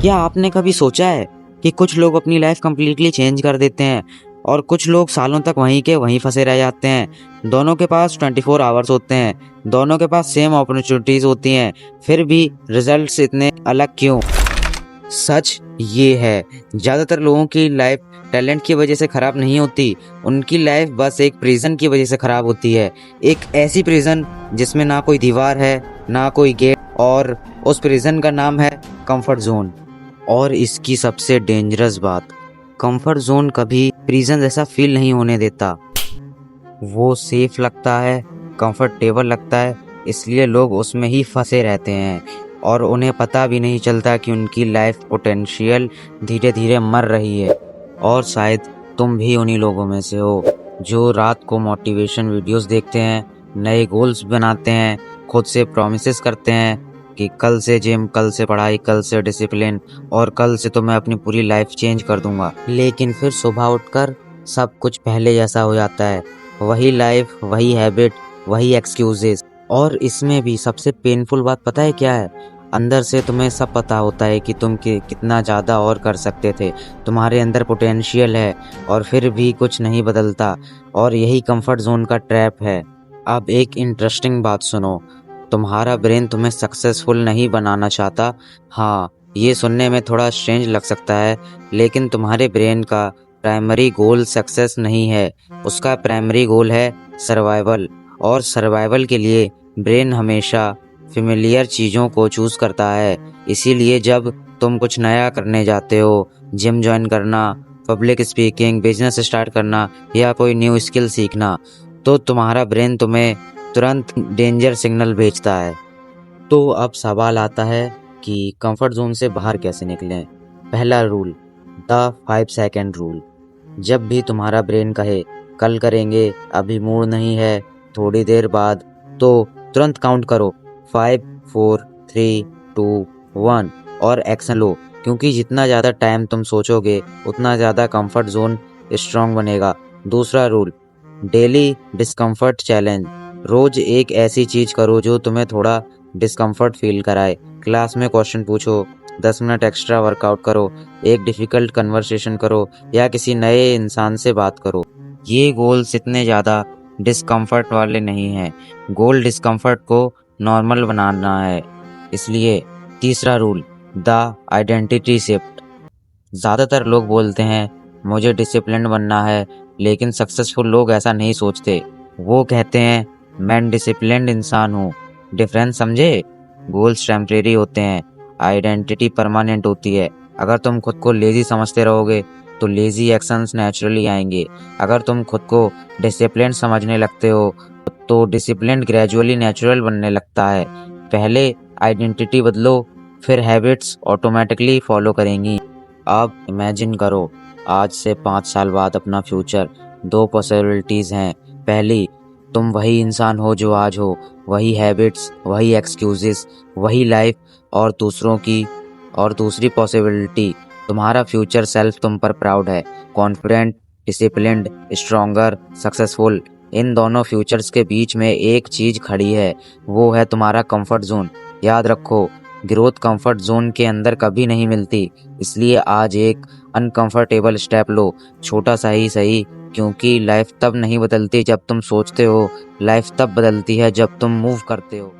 क्या आपने कभी सोचा है कि कुछ लोग अपनी लाइफ कंप्लीटली चेंज कर देते हैं और कुछ लोग सालों तक वहीं के वहीं फंसे रह जाते हैं। दोनों के पास 24 आवर्स होते हैं, दोनों के पास सेम अपॉर्चुनिटीज़ होती हैं, फिर भी रिजल्ट्स इतने अलग क्यों? सच ये है, ज़्यादातर लोगों की लाइफ टैलेंट की वजह से ख़राब नहीं होती, उनकी लाइफ बस एक प्रिजन की वजह से ख़राब होती है। एक ऐसी प्रिजन जिसमें ना कोई दीवार है, ना कोई गेट, और उस प्रिजन का नाम है कंफर्ट जोन। और इसकी सबसे डेंजरस बात, कंफर्ट जोन कभी प्रिजन जैसा फील नहीं होने देता। वो सेफ लगता है, कंफर्टेबल लगता है, इसलिए लोग उसमें ही फंसे रहते हैं और उन्हें पता भी नहीं चलता कि उनकी लाइफ पोटेंशियल धीरे धीरे मर रही है। और शायद तुम भी उन्हीं लोगों में से हो जो रात को मोटिवेशन वीडियोस देखते हैं, नए गोल्स बनाते हैं, खुद से प्रॉमिसेस करते हैं कि कल से जिम, कल से पढ़ाई, कल से डिसिप्लिन और कल से तो मैं अपनी पूरी लाइफ चेंज कर दूंगा। लेकिन फिर सुबह उठकर सब कुछ पहले जैसा हो जाता है, वही लाइफ, वही हैबिट, वही एक्सक्यूजेस। और इसमें भी सबसे पेनफुल बात पता है क्या है? अंदर से तुम्हें सब पता होता है कि तुम कितना ज़्यादा और कर सकते थे, तुम्हारे अंदर पोटेंशियल है, और फिर भी कुछ नहीं बदलता। और यही कंफर्ट जोन का ट्रैप है। अब एक इंटरेस्टिंग बात सुनो, तुम्हारा ब्रेन तुम्हें सक्सेसफुल नहीं बनाना चाहता। हाँ, ये सुनने में थोड़ा स्ट्रेंज लग सकता है, लेकिन तुम्हारे ब्रेन का प्राइमरी गोल सक्सेस नहीं है, उसका प्राइमरी गोल है सर्वाइवल। और सर्वाइवल के लिए ब्रेन हमेशा फेमिलियर चीज़ों को चूज़ करता है। इसीलिए जब तुम कुछ नया करने जाते हो, जिम ज्वाइन करना, पब्लिक स्पीकिंग, बिजनेस स्टार्ट करना या कोई न्यू स्किल सीखना, तो तुम्हारा ब्रेन तुम्हें तुरंत डेंजर सिग्नल भेजता है। तो अब सवाल आता है कि कंफर्ट जोन से बाहर कैसे निकलें। पहला रूल, द 5 सेकेंड रूल। जब भी तुम्हारा ब्रेन कहे कल करेंगे, अभी मूड नहीं है, थोड़ी देर बाद, तो तुरंत काउंट करो 5, 4, 3, 2, 1 और एक्शन लो। क्योंकि जितना ज़्यादा टाइम तुम सोचोगे उतना ज़्यादा कंफर्ट जोन स्ट्रॉन्ग बनेगा। दूसरा रूल, डेली डिस्कम्फर्ट चैलेंज। रोज एक ऐसी चीज करो जो तुम्हें थोड़ा डिस्कम्फर्ट फील कराए। क्लास में क्वेश्चन पूछो, 10 मिनट एक्स्ट्रा वर्कआउट करो, एक डिफिकल्ट कन्वर्सेशन करो या किसी नए इंसान से बात करो। ये गोल्स इतने ज़्यादा डिस्कम्फर्ट वाले नहीं हैं, गोल डिस्कम्फर्ट को नॉर्मल बनाना है। इसलिए तीसरा रूल, द आइडेंटिटी शिफ्ट। ज़्यादातर लोग बोलते हैं मुझे डिसिप्लिन बनना है, लेकिन सक्सेसफुल लोग ऐसा नहीं सोचते। वो कहते हैं मैं डिसिप्लिन्ड इंसान हूँ। डिफरेंस समझे? गोल्स टेम्परेरी होते हैं, आइडेंटिटी परमानेंट होती है। अगर तुम खुद को लेजी समझते रहोगे तो लेजी एक्शंस नेचुरली आएंगे। अगर तुम खुद को डिसिप्लिन समझने लगते हो तो डिसिप्लिन ग्रेजुअली नेचुरल बनने लगता है। पहले आइडेंटिटी बदलो, फिर हैबिट्स ऑटोमेटिकली फॉलो करेंगी। अब इमेजिन करो, आज से 5 साल बाद अपना फ्यूचर। 2 पॉसिबिलिटीज़ हैं। पहली, तुम वही इंसान हो जो आज हो, वही हैबिट्स, वही एक्सक्यूजेस, वही लाइफ। और दूसरी पॉसिबिलिटी, तुम्हारा फ्यूचर सेल्फ तुम पर प्राउड है, कॉन्फिडेंट, डिसिप्लिन्ड, स्ट्रॉन्गर, सक्सेसफुल। इन दोनों फ्यूचर्स के बीच में एक चीज़ खड़ी है, वो है तुम्हारा कंफर्ट जोन। याद रखो, ग्रोथ कंफर्ट जोन के अंदर कभी नहीं मिलती। इसलिए आज एक अनकंफर्टेबल स्टेप लो, छोटा सा ही सही, क्योंकि लाइफ तब नहीं बदलती जब तुम सोचते हो, लाइफ तब बदलती है जब तुम मूव करते हो।